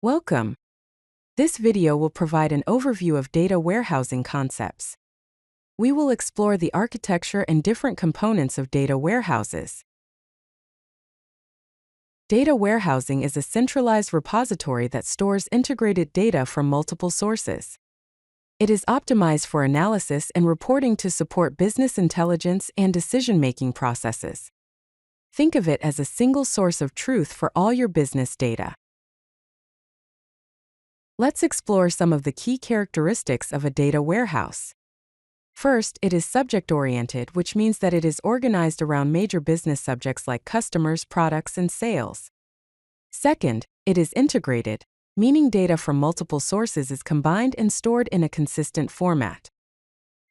Welcome. This video will provide an overview of data warehousing concepts. We will explore the architecture and different components of data warehouses. Data warehousing is a centralized repository that stores integrated data from multiple sources. It is optimized for analysis and reporting to support business intelligence and decision-making processes. Think of it as a single source of truth for all your business data. Let's explore some of the key characteristics of a data warehouse. First, it is subject-oriented, which means that it is organized around major business subjects like customers, products, and sales. Second, it is integrated, meaning data from multiple sources is combined and stored in a consistent format.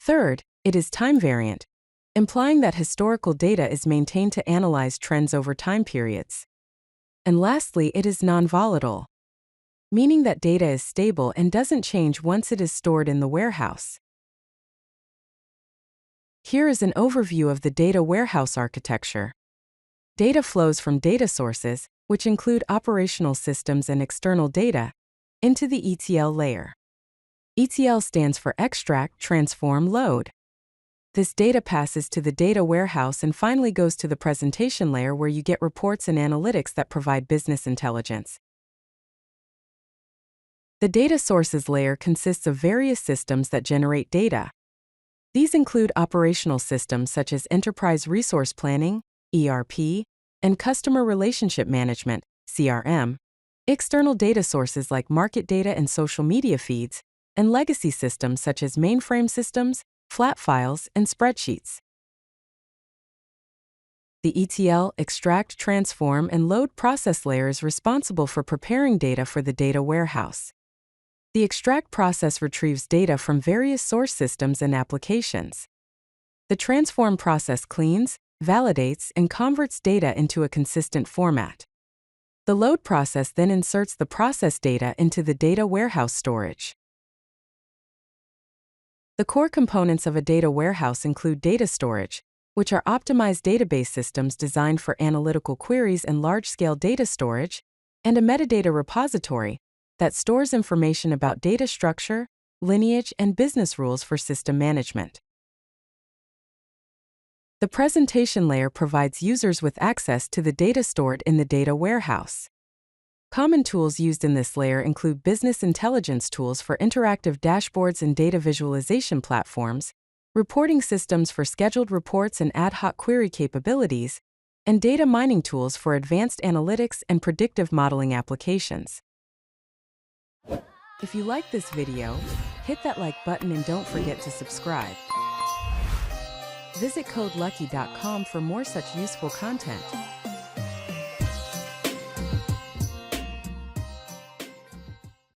Third, it is time-variant, implying that historical data is maintained to analyze trends over time periods. And lastly, it is non-volatile, meaning that data is stable and doesn't change once it is stored in the warehouse. Here is an overview of the data warehouse architecture. Data flows from data sources, which include operational systems and external data, into the ETL layer. ETL stands for extract, transform, load. This data passes to the data warehouse and finally goes to the presentation layer where you get reports and analytics that provide business intelligence. The data sources layer consists of various systems that generate data. These include operational systems such as enterprise resource planning, ERP, and customer relationship management, CRM, external data sources like market data and social media feeds, and legacy systems such as mainframe systems, flat files, and spreadsheets. The ETL, extract, transform, and load process layer is responsible for preparing data for the data warehouse. The extract process retrieves data from various source systems and applications. The transform process cleans, validates, and converts data into a consistent format. The load process then inserts the process data into the data warehouse storage. The core components of a data warehouse include data storage, which are optimized database systems designed for analytical queries and large-scale data storage, and a metadata repository that stores information about data structure, lineage, and business rules for system management. The presentation layer provides users with access to the data stored in the data warehouse. Common tools used in this layer include business intelligence tools for interactive dashboards and data visualization platforms, reporting systems for scheduled reports and ad hoc query capabilities, and data mining tools for advanced analytics and predictive modeling applications. If you like this video, hit that like button and don't forget to subscribe. Visit codelucky.com for more such useful content.